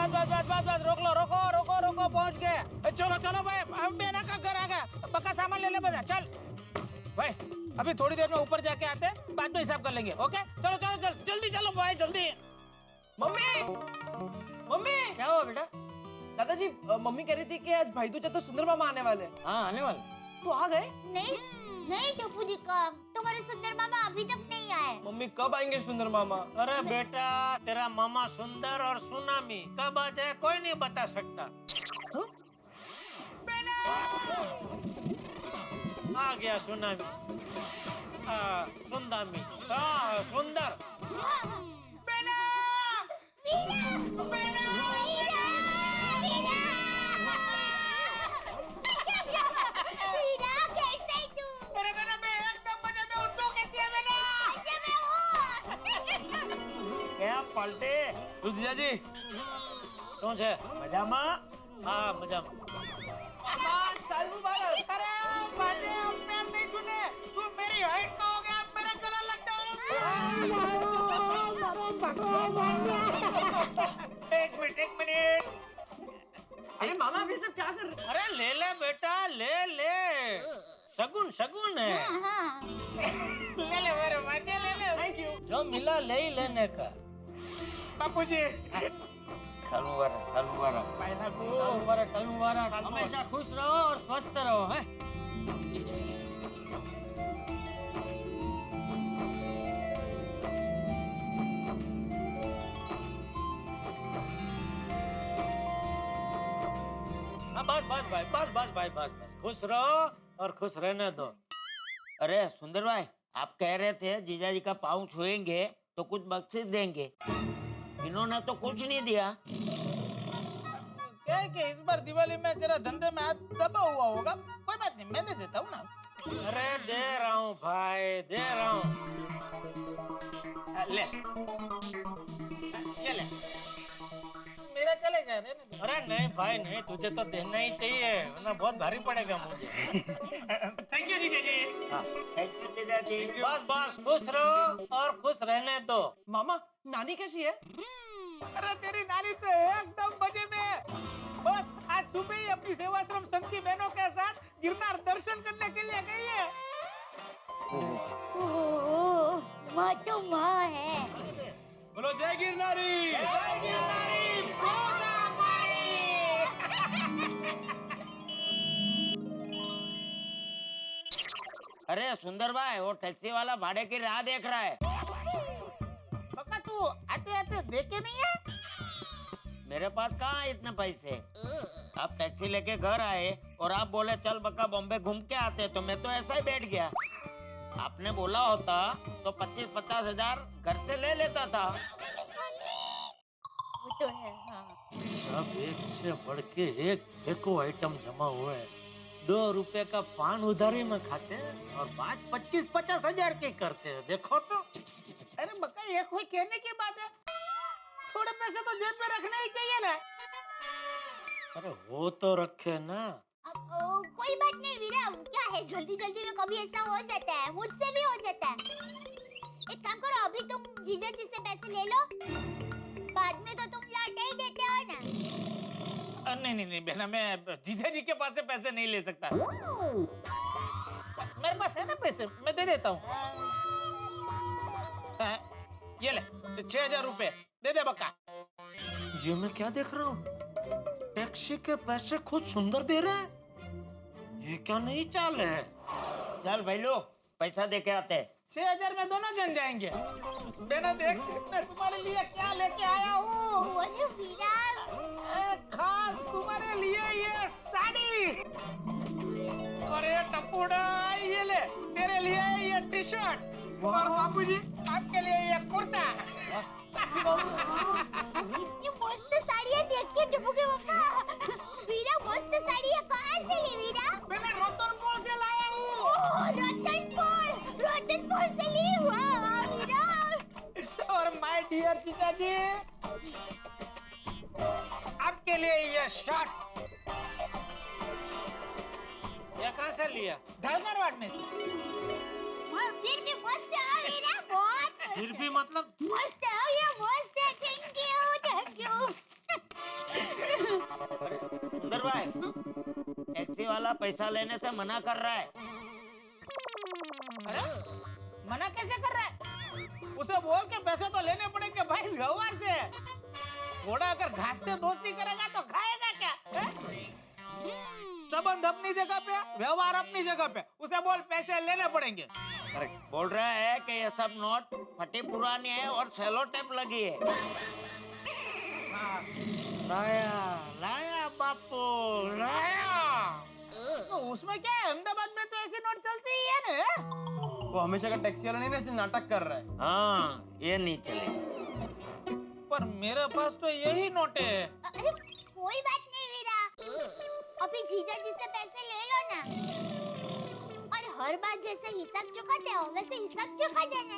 बस रोक लो, रोको पहुंच गए। चलो भाई, बेना का घर आ गया। पक्का सामान ले ले बजा, चल भाई। अभी थोड़ी देर में ऊपर जाके आते, बाद में हिसाब कर लेंगे। ओके चलो जल्दी चलो भाई, जल्दी। मम्मी क्या हुआ बेटा? दादाजी, मम्मी कह रही थी कि आज भाई दूज है तो सुंदर मामा आने वाले हैं। हाँ आने वाले। तो आ गए? नहीं टप्पू जी, तुम्हारे सुंदर मामा अभी तक नहीं आए। मम्मी कब आएंगे सुंदर मामा? अरे बेटा, तेरा मामा सुंदर और सुनामी कब आ जाए कोई नहीं बता सकता। आ गया सुनामी, सुंदामी, सुंदर। क्या पलटे जीजाजी, શું છે મજામાં? हाँ मजाમાં। साल मुबारक। अरे बाटे, अब मैं नहीं सुने, तू मेरी हाइट का हो गया, मेरा गला लगता है। एक मिनट। अरे मामा अभी सब क्या कर रहे हैं? अरे ले ले बेटा, ले शगुन है। ले मेरे बच्चे, ले थैंक यू। जो मिला ले ही लेने का। बापूजी, साल मुबारक। साल मुबारक। हमेशा खुश रहो और स्वस्थ रहो है। बस भाई, खुश रहो और खुश रहने दो। अरे सुंदर भाई, आप कह रहे थे जीजा जी का पाँव छुएंगे तो कुछ बख्शीश देंगे। इन्होंने तो कुछ नहीं दिया। क्या है कि इस बार दिवाली में जरा धंधे में हाथ दबा हुआ होगा। कोई बात नहीं, मैं दे देता हूँ ना। अरे दे रहा हूँ भाई, दे रहा हूँ। ले ये ले, मेरा चलेगा। अरे नहीं भाई नहीं, तुझे तो देना ही चाहिए, वरना बहुत भारी पड़ेगा मुझे। थैंक यू जीजा जी। थैंक यू जीजा जी। बस खुश रहो और खुश रहने दो। मामा, नानी कैसी है? अरे तेरी नानी तो एकदम मजे में। बस आज सुबह ही अपनी सेवाश्रम संघ की बहनों के साथ गिरनार दर्शन करने के लिए गई है। माँ तो माँ है। बोलो जय गिरनारी। अरे सुंदर भाई, वो टैक्सी वाला भाड़े की राह देख रहा है। बका तू आते देखे नहीं है? मेरे पास कहाँ है इतने पैसे। आप टैक्सी लेके घर आए और आप बोले चल बक्का बॉम्बे घूम के आते, तो मैं तो ऐसा ही बैठ गया। आपने बोला होता तो 25-50 हजार घर से ले लेता था। वो तो है, हाँ। सब एक से बढ़ के एक एको आइटम जमा हुए हैं। 2 रुपए का पान उधारी में खाते हैं और बात 25-50 हजार की करते हैं। देखो तो। अरे बका, ये कोई कहने की बात है? थोड़े पैसे तो जेब में रखने ही चाहिए ना। अरे वो तो रखे ना। कोई बात नहीं वीरा, क्या है, जल्दी में कभी ऐसा हो जाता है, मुझसे भी हो जाता है। एक काम करो, अभी तुम जीजा जी से पैसे ले लो, बाद में तो तुम लौटा ही देते हो ना। नहीं बहना, मैं जीजा जी के पास से पैसे नहीं ले सकता। मेरे पास है ना पैसे, मैं दे देता हूँ। ये ले 6,000 रुपए दे दे बक्का। ये मैं क्या देख रहा हूँ, टैक्सी के पैसे खुद सुंदर दे रहे हैं। ये क्या नई चाल है? चल भाई लो, पैसा दे के आते। 6,000 में दोनों जन जाएंगे। बेना देख, मैं तुम्हारे लिए क्या लेके आया हूँ। वीरा, खास तुम्हारे लिए ये साड़ी। और ये टप्पूड़ा, ये ले तेरे लिए ये टी शर्ट। और बाबूजी आपके लिए ये कुर्ता। इतनी मस्त साड़ी है, देख के टप्पू के पापा। वीरा मस्त साड़ी है, कहाँ से ली वीरा? मैंने रतनपुर से लाया हूँ। रतनपुर से ली, वाह वीरा। और माय डियर जीजाजी, आपके लिए ये शर्ट। ये कहाँ से लिया? धड़कनवाड में से। फिर भी मस्त है वीरा, बहुत फिर भी मतलब मस्त है ये, मस्त है। Thank you. अरे सुंदर भाई, टैक्सी वाला पैसा लेने से मना कर रहा है। मना कैसे कर रहा है? उसे बोल के पैसे तो लेने पड़ेंगे भाई, व्यवहार से। घोड़ा अगर घास से दोस्ती करेगा तो खाएगा क्या? संबंध अपनी जगह पे, व्यवहार अपनी जगह पे, उसे बोल पैसे लेने पड़ेंगे। बोल रहा है कि ये सब नोट फटी पुरानी है और सेलो टेप लगी है। लाया लाया बापू लाया। तो उसमें क्या है, अहमदाबाद में तो ऐसे नोट चलते ही है ना। वो हमेशा का टैक्सी वाला नहीं ना, इसलिए नाटक कर रहा है। हाँ, ये नहीं चलेगा। पर मेरे पास तो यही नोट है। अरे कोई बात नहीं वीरा, अभी जीजा जी से पैसे ले लो ना, और हर बार जैसे हिसाब चुकाते हो वैसे हिसाब चुका देना,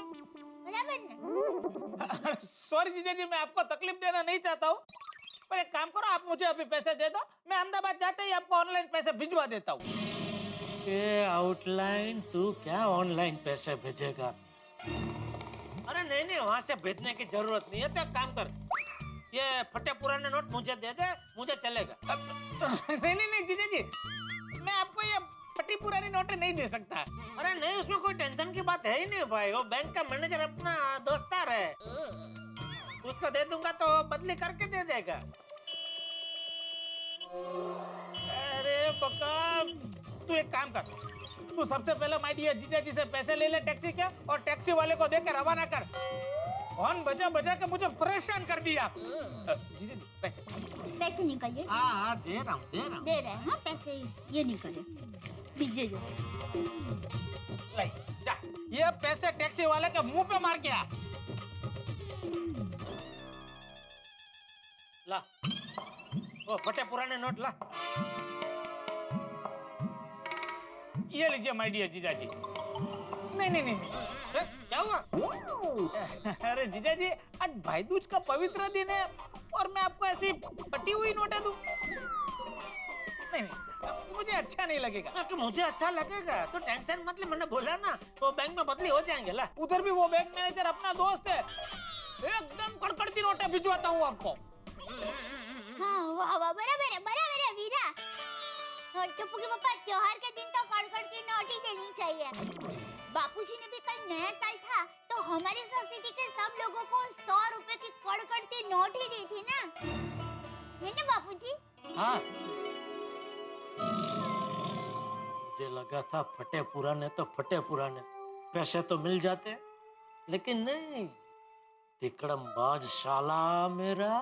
बराबर ना? सॉरी जीजा जी, मैं आपको तकलीफ देना नहीं चाहता हूँ, पर एक काम करो, आप मुझे अभी पैसे दे दो, मैं अहमदाबाद जाते ही आपको ऑनलाइन पैसे भिजवा देता हूँ। ये आउटलाइन तू क्या ऑनलाइन पैसे भेजेगा? अरे नहीं नहीं, वहाँ से भेजने की जरूरत नहीं है। तो एक काम कर, ये फटे पुराने नोट मुझे दे दे, मुझे चलेगा। नहीं जीजा जी, मैं आपको ये फटी पुरानी नोटें नहीं दे सकता। अरे नहीं, उसमें कोई टेंशन की बात है ही नहीं भाई। वो बैंक का मैनेजर अपना दोस्तार है, उसको दे दूंगा तो बदली करके दे देगा। अरे बका, तू एक काम कर, तू सबसे पहले माय डियर जीजा जी से पैसे ले ले टैक्सी के, और टैक्सी वाले को देकर रवाना कर। हॉर्न बजा बजा के मुझे परेशान कर दिया। जीजा जी, पैसे पैसे निकालिए। हाँ दे रहा हूँ दे रहा हूँ। दे रहे हैं, हाँ पैसे ये निकालिए, दीजिए जो। लाई, जा, ये पैसे टैक्सी वाले के मुंह पे मार के आ। ला, वो फटे पुराने नोट ला। ये लीजिए माय डियर जीजा जी। नहीं, क्या हुआ? अरे जीजा जी, आज भाई दूज का पवित्र दिन है और मैं आपको ऐसी फटी हुई नोटें दूं? नहीं, मुझे अच्छा नहीं लगेगा। कि मुझे अच्छा लगेगा तो टेंशन मत ले, मैंने बोला ना वो बैंक में बदली हो जाएंगे। ला, उधर भी वो बैंक मैनेजर अपना दोस्त है, एकदम कड़कड़ती नोटें भिजवाता हूँ आपको। हाँ वाह वाह, बराबर है वीरा। और टप्पू के पापा, त्योहार के दिन तो कड़कड़ती नोट ही देनी चाहिए। बापूजी ने भी कल नया साल था तो हमारी सोसाइटी के सब लोगों को 100 रुपए की कड़कड़ती नोट ही दी थी ना, है ना बापूजी? हाँ, मुझे लगा था फटे पुराने तो फटे पुराने पैसे तो मिल जाते, लेकिन नहीं। तिकड़मबाज शाला मेरा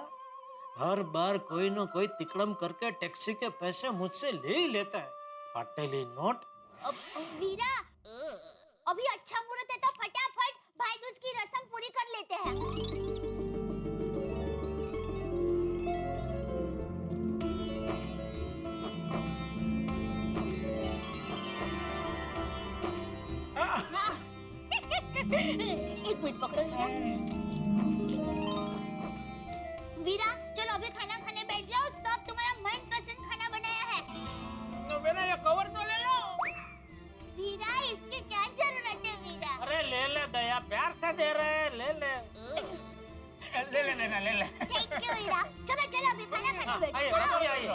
हर बार कोई न कोई तिकड़म करके टैक्सी के पैसे मुझसे ले ही लेता है। फाटेली नोट। वीरा, अभी अच्छा मुहूर्त है तो फटाफट भाई दूज की रस्म पूरी कर लेते हैं। हाँ। एक मिनट पकड़ो वीरा, चलो अभी खाना खाने बैठ जाओ, सब तुम्हारा मनपसंद खाना बनाया है। मेरा ये कवर तो ले लो। वीरा, इसकी क्या जरूरत है वीरा? अरे ले ले दया, प्यार से दे रहे हैं, ले ले। ले ले। थैंक यू वीरा। चलो अभी खाना खाने बैठो। आइए, हाँ। आइए।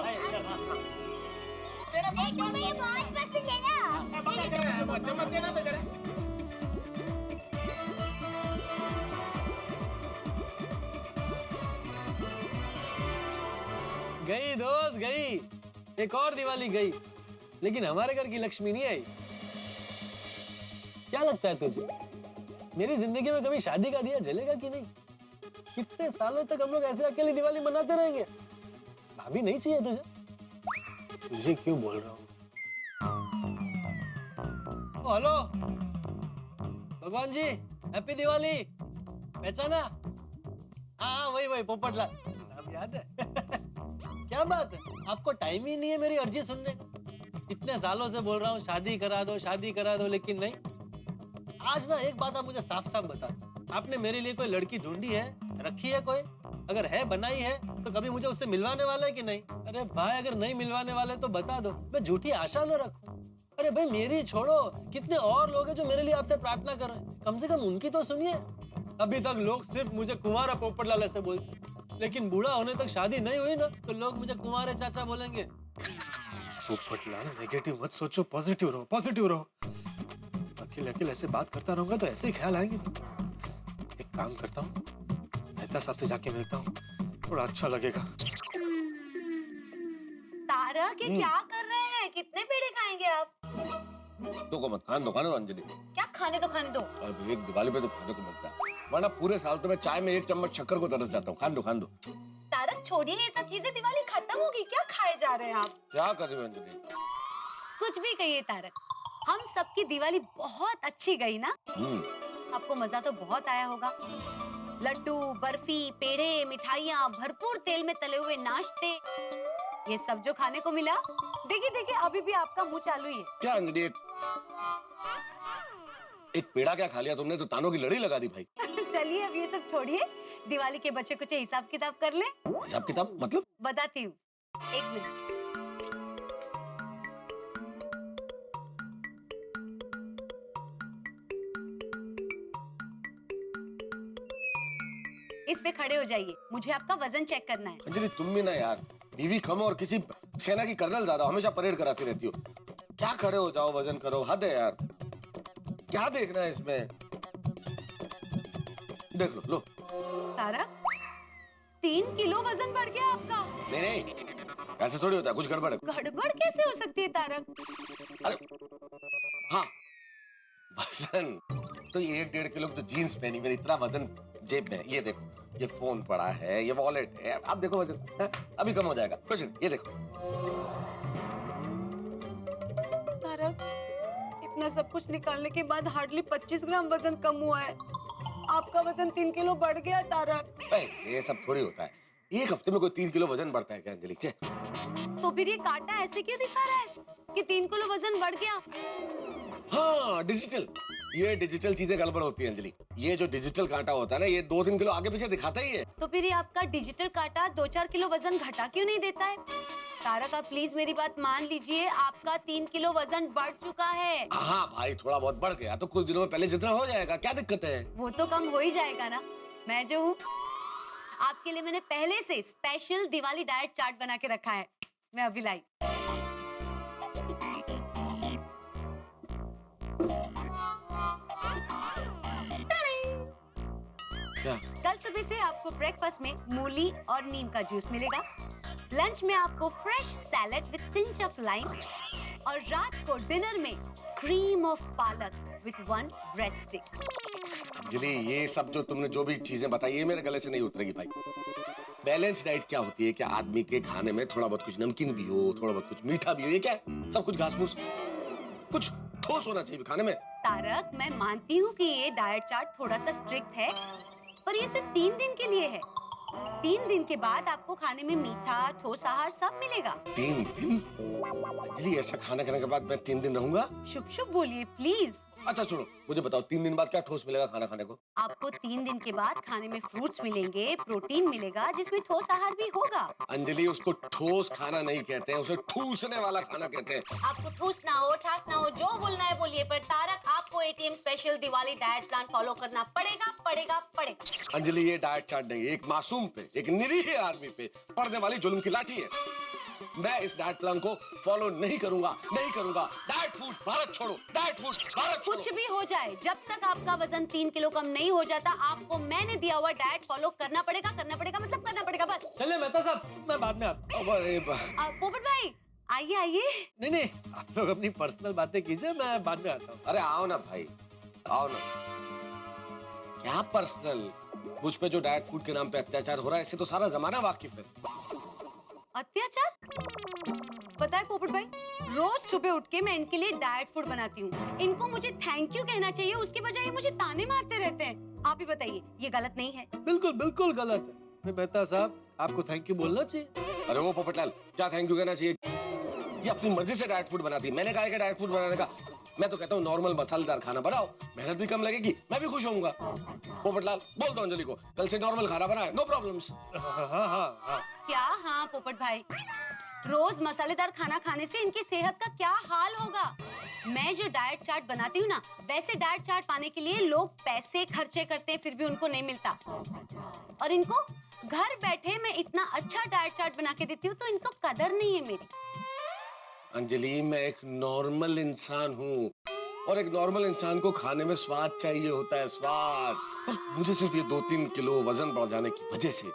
तुम्हें ये बहुत पसंद है ना? चमक देना तो जरा। गई दोस्त गई, एक और दिवाली गई, लेकिन हमारे घर की लक्ष्मी नहीं आई। क्या लगता है तुझे, मेरी जिंदगी में कभी शादी का दिया जलेगा कि नहीं? कितने सालों तक हम लोग ऐसे अकेली दिवाली मनाते रहेंगे? भाभी नहीं चाहिए तुझे? तुझे क्यों बोल रहा हूँ? हेलो भगवान जी, हैप्पी दिवाली। पहचाना? हाँ वही पोपटलाल, नाम याद है? क्या बात है, आपको टाइम ही नहीं है मेरी अर्जी सुनने का? इतने सालों से बोल रहा हूँ शादी करा दो, लेकिन नहीं। आज ना एक बात आप मुझे साफ साफ बता दो, आपने मेरे लिए कोई लड़की ढूंढी है, रखी है कोई? अगर है, बनाई है, तो कभी मुझे उससे मिलवाने वाला है कि नहीं? अरे भाई, अगर नहीं मिलवाने वाले तो बता दो, मैं झूठी आशा न रखूं। अरे भाई मेरी छोड़ो, कितने और लोग हैं जो मेरे लिए आपसे प्रार्थना कर रहे हैं, कम से कम उनकी तो सुनिए। अभी तक लोग सिर्फ मुझे कुंवारा पोपटलाल ऐसे बोलते, लेकिन बूढ़ा होने तक शादी नहीं हुई ना तो लोग मुझे कुंवारे चाचा बोलेंगे। पोपटलाल नेगेटिव मत सोचो, पॉजिटिव रहो, पॉजिटिव रहो। अकेले अकेले ऐसे बात करता रहूंगा तो ऐसे ही ख्याल आएंगे। एक काम करता हूँ, मेहता साहब से जाके मिलता हूँ, थोड़ा अच्छा लगेगा। तारक, ये क्या कर रहे हैं? कितने पेड़े खाएंगे आप? तो को मत खाने दो अंजलि। क्या खाने दो? अब एक दिवाली पे तो खाने को मिलता है, वरना पूरे साल तो मैं चाय में 1 चम्मच शक्कर को तरस जाता हूँ। खान दो। तारक छोड़िए ये सब चीजें, दिवाली खत्म होगी, क्या खाए जा रहे हैं आप? क्या कर रही हो अंजलि? कुछ भी कहिए तारक, हम सबकी दिवाली बहुत अच्छी गई ना? आपको मजा तो बहुत आया होगा। लड्डू, बर्फी, पेड़े, मिठाइयाँ, भरपूर तेल में तले हुए नाश्ते, ये सब जो खाने को मिला। देखिए अभी भी आपका मुंह चालू ही है। क्या अंजलि, एक पेड़ा क्या खा लिया तुमने तो तानों की लड़ी लगा दी भाई। चलिए अब ये सब छोड़िए, दिवाली के बच्चे कुछ हिसाब किताब कर ले। हिसाब किताब मतलब? बताती हूँ, 1 मिनट। इस पे खड़े हो जाइए, मुझे आपका वजन चेक करना है। अंजलि तुम भी ना यार, बीवी कम और किसी सेना की कर्नल ज्यादा, हमेशा परेड कराती रहती हो। क्या खड़े हो जाओ, वजन करो, हद है यार। क्या देखना है इसमें? देख लो। तारक, 3 किलो वजन बढ़ गया आपका। नहीं, ऐसे थोड़ी होता है, कुछ गड़बड़ है। गड़बड़ कैसे हो सकती है तारक? अरे हाँ, वजन तो ये 1.5 किलो की तो जीन्स पहनी, मेरी इतना वजन जेब में है। ये देखो, ये फोन पड़ा है, ये वॉलेट है, आप देखो वजन है? अभी कम हो जाएगा, कुछ नहीं, ये देखो। तारक, इतना सब कुछ निकालने के बाद हार्डली 25 ग्राम वजन कम हुआ है। आपका वजन 3 किलो बढ़ गया तारक। ये सब थोड़ी होता है, 1 हफ्ते में कोई 3 किलो वजन बढ़ता है क्या अंजलि? तो फिर ये कांटा ऐसे क्यों दिखा रहा है कि 3 किलो वजन बढ़ गया? हाँ, डिजिटल, ये डिजिटल चीजें गड़बड़ होती है अंजलि। ये जो डिजिटल कांटा होता है ना, ये 2-3 किलो आगे पीछे दिखाता ही है। तो फिर ये आपका डिजिटल कांटा 2-4 किलो वजन घटा क्यों नहीं देता है? तारक, आप प्लीज मेरी बात मान लीजिए, आपका 3 किलो वजन बढ़ चुका है। हाँ भाई, थोड़ा बहुत बढ़ गया तो कुछ दिनों में पहले जितना हो जाएगा, क्या दिक्कत है? वो तो कम हो ही जाएगा ना। मैं जो हूँ, आपके लिए मैंने पहले से स्पेशल दिवाली डाइट चार्ट बना के रखा है। मैं अभी लाई। क्या? कल सुबह से आपको ब्रेकफास्ट में मूली और नीम का जूस मिलेगा, लंच में आपको fresh salad with tinge of lime, और रात को डिनर में क्रीम ऑफ पालक विद 1 ब्रेड स्टिक। अंजलि, ये सब जो तुमने जो भी चीजें बताई है मेरे गले से नहीं उतरेगी भाई। बैलेंस डाइट क्या होती है? क्या आदमी के खाने में थोड़ा बहुत कुछ नमकीन भी हो, थोड़ा बहुत कुछ मीठा भी हो, ये क्या है? सब कुछ घास फूस, कुछ ठोस होना चाहिए खाने में। तारक, मैं मानती हूँ कि ये डाइट चार्ट थोड़ा सा स्ट्रिक्ट है, पर ये सिर्फ 3 दिन के लिए है। 3 दिन के बाद आपको खाने में मीठा, ठोस आहार सब मिलेगा। 3 दिन? अंजलि, ऐसा खाना खाने के बाद मैं 3 दिन रहूंगा? शुभ शुभ बोलिए प्लीज। अच्छा छोड़ो, मुझे बताओ 3 दिन बाद क्या ठोस मिलेगा खाना खाने को? आपको 3 दिन के बाद खाने में फ्रूट्स मिलेंगे, प्रोटीन मिलेगा, जिसमें ठोस आहार भी होगा। अंजलि, उसको ठोस खाना नहीं कहते हैं, उसे ठूसने वाला खाना कहते हैं। आपको ठूस ना हो, ठास ना हो, जो बोलना है बोलिए, पर तारक, आपको ATM special Diwali diet plan follow करना पड़ेगा। अंजलि, ये डाइट चार्ट नहीं, एक मासूम पे, एक निरीह आदमी पे पड़ने वाली जुल्म की लाठी है। मैं इस डाइट प्लान को फॉलो नहीं करूंगा। डाइट फूड भारत छोड़ो, डाइट फूड भारत छोड़ो। कुछ भी हो जाए, जब तक आपका वजन 3 किलो कम नहीं हो जाता, आपको मैंने दिया हुआ डाइट फॉलो करना पड़ेगा मतलब करना पड़ेगा, बस। चलिए मेहता साहब, मैं बाद में आता हूँ। पोपट भाई, आइए। नहीं, आप लोग अपनी पर्सनल बातें कीजिए, मैं बाद में आता हूँ। अरे आओ ना भाई, आओ ना। क्या पर्सनल? मुझ पे जो डाइट फूड के नाम पे अत्याचार हो रहा है, इससे तो सारा जमाना वाकिफ है। अत्याचार? पता है पोपट भाई, रोज सुबह उठ के मैं इनके लिए डाइट फूड बनाती हूँ। इनको मुझे थैंक यू कहना चाहिए, उसके बजाय मुझे ताने मारते रहते हैं। आप ही बताइए, ये गलत नहीं है? बिल्कुल गलत है। मेहता साहब, आपको थैंक यू बोलना चाहिए। अरे वो पोपटलाल, क्या थैंक यू कहना चाहिए? ये अपनी मर्जी से डाइट फूड बनाती है, मैंने कहा है कि डाइट फूड बनाने का। मैं तो कहता हूँ नॉर्मल मसालेदार खाना बनाओ, मेहनत भी कम लगेगी, मैं भी खुश होऊंगा। पोपटलाल, बोल दो अंजलि को कल से नॉर्मल खाना बनाए, नो प्रॉब्लम्स। हाँ। क्या हाँ पोपट भाई, रोज मसालेदार खाना खाने से इनकी सेहत का क्या हाल होगा? मैं जो डाइट चार्ट बनाती हूँ ना, वैसे डाइट चार्ट पाने के लिए लोग पैसे खर्चे करते हैं, फिर भी उनको नहीं मिलता। और इनको घर बैठे मैं इतना अच्छा डाइट चार्ट बना के देती हूँ तो इनको कदर नहीं है मेरी। अंजलि, मैं एक नॉर्मल इंसान हूँ और एक नॉर्मल इंसान को खाने में स्वाद चाहिए होता है, स्वाद। और मुझे सिर्फ ये 2-3 किलो वजन बढ़ जाने की वजह से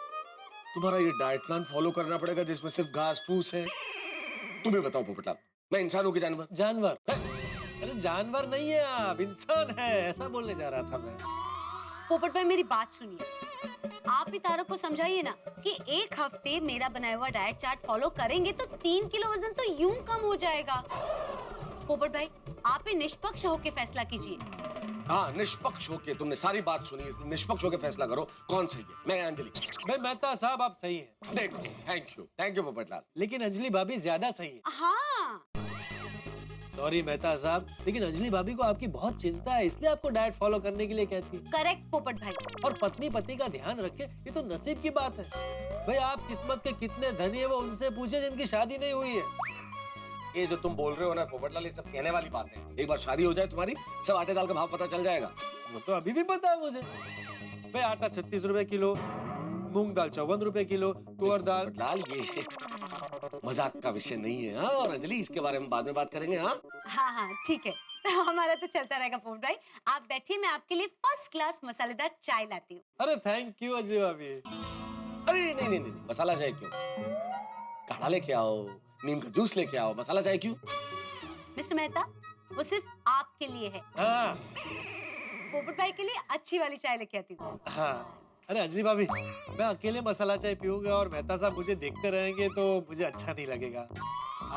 तुम्हारा ये डाइट प्लान फॉलो करना पड़ेगा जिसमें सिर्फ घास फूस है। तुम्हें बताओ पोपटलाल, मैं इंसान हूँ कि जानवर? जानवर? अरे जानवर नहीं है आप, इंसान है, ऐसा बोलने जा रहा था मैं। पोपट भाई मेरी बात सुनिए, आप ही तारक को समझाइए ना कि एक हफ्ते मेरा बनाया हुआ डाइट चार्ट फॉलो करेंगे तो 3 किलो वजन तो यूं कम हो जाएगा। पोपट भाई आप ही निष्पक्ष होके फैसला कीजिए। हाँ, निष्पक्ष होके, तुमने सारी बात सुनी, इसलिए निष्पक्ष होके फैसला करो कौन सही है। मैं अंजलि। भाई मेहता साहब आप सही हैं। देखो, थैंक यू पोपटलाल। लेकिन अंजलि भाभी ज्यादा सही है। हाँ सॉरी मेहता साहब, लेकिन अंजलि भाभी को आपकी बहुत चिंता है, इसलिए आपको डाइट फॉलो करने के लिए कहती है। करेक्ट पोपट भाई। और पत्नी पति का ध्यान रखे, ये तो नसीब की बात है। भाई आप किस्मत के कितने धनी है वो उनसे पूछे जिनकी शादी नहीं हुई है। ये जो तुम बोल रहे हो ना पोपटलाल, ये सब कहने वाली बात है। एक बार शादी हो जाए तुम्हारी, सब आटे दाल का भाव पता चल जाएगा। वो तो अभी भी पता है मुझे। भाई आटा 36 रुपए किलो, मूंग दाल 54 रुपए किलो, तुअर दाल। पोपटलाल, ये मजाक का विषय नहीं है। हाँ, और अंजलि इसके बारे में बाद में बात करेंगे। हाँ हाँ ठीक है, हमारा तो चलता रहेगा पोपट भाई। आप बैठिए, मैं आपके लिए फर्स्ट क्लास मसालेदार चाय लाती हूँ। अरे थैंक यू अजय भाभी। अरे नहीं, मसाला चाय क्यों? काढ़ा लेके आओ, नीम का जूस लेके आओ, मसाला चाय क्यों? मिस्टर मेहता, वो सिर्फ आपके लिए है। हाँ पोपट भाई के लिए अच्छी वाली चाय लेके आती हूँ। हाँ। अरे अंजलि भाभी, मैं अकेले मसाला चाय पीऊंगा और मेहता साहब मुझे देखते रहेंगे तो मुझे अच्छा नहीं लगेगा।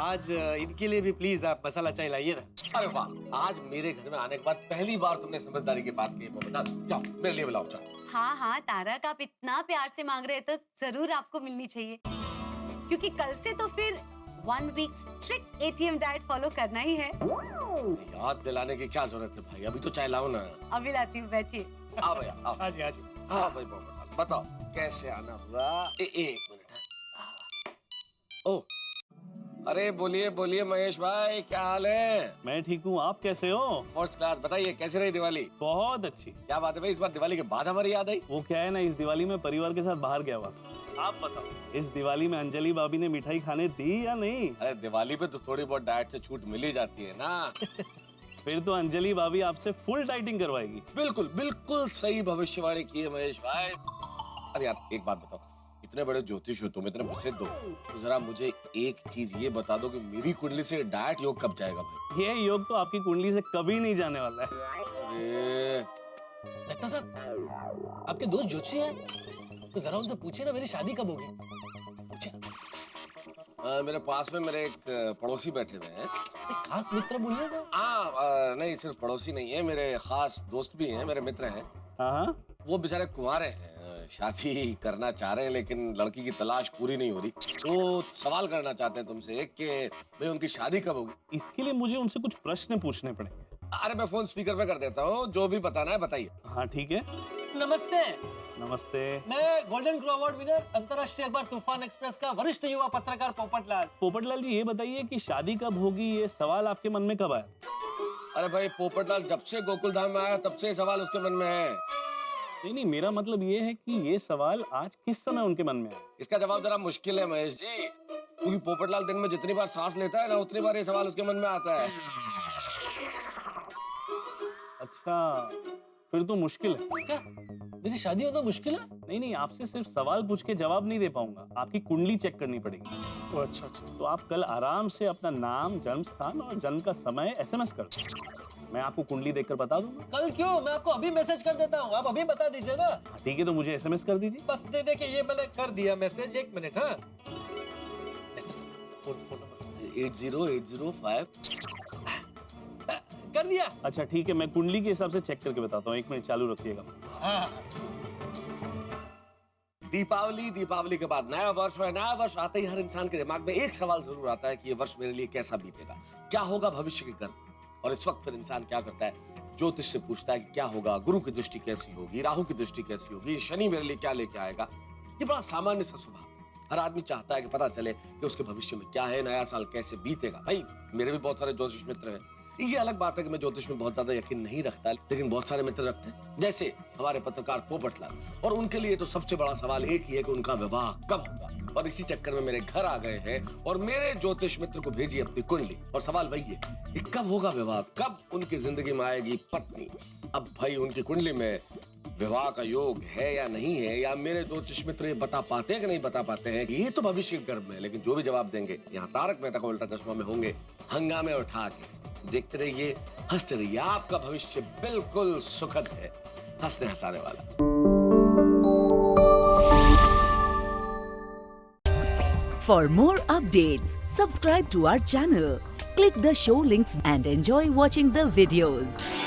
आज इनके लिए भी प्लीज आप मसाला चाय लाइए ना। अरे वाह, आज मेरे घर में आने के बाद पहली बार तुमने समझदारी की बात की है पोपटलाल। जाओ मेरे लिए बुलाओ, जाओ। हाँ हाँ तारक, आप इतना प्यार से मांग रहे हैं तो जरूर आपको मिलनी चाहिए, क्योंकि कल से तो फिर 1 week strict ATM diet follow करना ही है। याद दिलाने की क्या जरूरत है भाई, अभी तो चाय लाओ ना। अभी लाती हूँ, बैठिए। आओ भैया, आओ। आज आज हाँ भाई पोपटलाल, बताओ कैसे आना हुआ? एक मिनट। ओ, अरे बोलिए महेश भाई, क्या हाल है? मैं ठीक हूँ, आप कैसे हो? First class. बताइए कैसी रही दिवाली? बहुत अच्छी। क्या बात है भाई, इस बार दिवाली के बाद हमारी याद आई? वो क्या है ना, इस दिवाली में परिवार के साथ बाहर गया हुआ था। आप बताओ, इस दिवाली में अंजलि भाभी ने मिठाई खाने दी या नहीं? अरे दिवाली पे तो थोड़ी बहुत डाइट से छूट मिल ही जाती है ना। फिर तो अंजलि भाभी आपसे फुल डाइटिंग करवाएगी। बिल्कुल सही भविष्यवाणी की है महेश भाई। अरे यार एक बात बताओ, इतने बड़े ज्योतिष हो तुम, इतने प्रसिद्ध हो, तो जरा मुझे एक चीज ये बता दो कि मेरी कुंडली से डाइट योग कब जाएगा भाई? ये योग तो आपकी कुंडली से कभी नहीं जाने वाला है। अरे मेहता साहब, आपके दोस्त ज्योतिषी हैं, तो जरा उनसे पूछिए ना मेरी शादी कब होगी। पूछिए ना। मेरे पास में मेरे एक पड़ोसी बैठे हुए हैं। एक खास मित्र बोलिए ना। नहीं, सिर्फ पड़ोसी नहीं है, मेरे खास दोस्त भी हैं, मेरे मित्र हैं। हाँ, वो बेचारे कुंवारे हैं, शादी करना चाह रहे हैं लेकिन लड़की की तलाश पूरी नहीं हो रही। तो सवाल करना चाहते हैं तुमसे कि भाई उनकी शादी कब होगी? इसके लिए मुझे उनसे कुछ प्रश्न पूछने पड़ेंगे। अरे मैं फोन स्पीकर पे कर देता हूँ, जो भी बताना है बताइए। हाँ ठीक है। नमस्ते, नमस्ते। मैं गोल्डन ग्लो अवार्ड विनर अंतर्राष्ट्रीय अखबार तूफान एक्सप्रेस का वरिष्ठ युवा पत्रकार पोपटलाल। पोपटलाल जी, ये बताइए कि शादी कब होगी, ये सवाल आपके मन में कब आया? अरे भाई पोपटलाल जब से गोकुल धाम में आया तब से ये सवाल उसके मन में है। नहीं, मेरा मतलब ये है कि ये सवाल आज किस समय उनके मन में आया? इसका जवाब जरा मुश्किल है महेश जी, क्योंकि पोपटलाल दिन में जितनी बार सांस लेता है ना उतनी बार ये सवाल उसके मन में आता है। अच्छा, फिर तो मुश्किल है। क्या मेरी शादी होना मुश्किल है? नहीं, आपसे सिर्फ सवाल पूछ के जवाब नहीं दे पाऊंगा, आपकी कुंडली चेक करनी पड़ेगी। अच्छा। तो आप कल आराम से अपना नाम, जन्म स्थान और जन्म का समय SMS कर दो। मैं आपको कुंडली देखकर बता दूंगा। कल क्यों, मैं आपको अभी मैसेज कर देता हूँ, आप अभी बता दीजिए ना। ठीक है, तो मुझे SMS कर दीजिए। बस देखिए ये मैंने कर दिया मैसेज, 1 मिनट। हाँ फोन नंबर 80805 कर दिया। अच्छा ठीक है, मैं कुंडली के हिसाब से चेक करके बताता हूँ, 1 मिनट चालू रखिएगा। दीपावली के बाद नया वर्ष है। नया वर्ष आते ही हर इंसान के दिमाग में एक सवाल जरूर आता है कि ये वर्ष मेरे लिए कैसा बीतेगा, क्या होगा भविष्य के कर्म। और इस वक्त फिर इंसान क्या करता है, ज्योतिष से पूछता है कि क्या होगा, गुरु की दृष्टि कैसी होगी, राहु की दृष्टि कैसी होगी, शनि मेरे लिए क्या लेके आएगा। ये बड़ा सामान्य सा स्वभाव, हर आदमी चाहता है कि पता चले कि उसके भविष्य में क्या है, नया साल कैसे बीतेगा। भाई मेरे भी बहुत सारे ज्योतिष मित्र हैं, ये अलग बात है कि मैं ज्योतिष में बहुत ज्यादा यकीन नहीं रखता, लेकिन बहुत सारे मित्र रखते हैं, जैसे हमारे पत्रकार पोपटलाल। और उनके लिए तो सबसे बड़ा सवाल एक ही है कि उनका विवाह कब होगा। और इसी चक्कर में मेरे घर आ गए हैं और मेरे ज्योतिष मित्र को भेजी अपनी कुंडली। और सवाल वही है कि कब होगा विवाह, कब उनकी जिंदगी में आएगी पत्नी। अब भाई उनकी कुंडली में विवाह का योग है या नहीं है, या मेरे ज्योतिष मित्र ये बता पाते हैं कि नहीं बता पाते हैं, ये तो भविष्य के गर्भ में है। लेकिन जो भी जवाब देंगे यहाँ तारक मेहता का उल्टा चश्मा में होंगे हंगामे उठा के। देखते रहिए, हंसते रहिए, आपका भविष्य बिल्कुल सुखद है, हंसने हंसाने वाला। For more updates, subscribe to our channel, click the show links and enjoy watching the videos.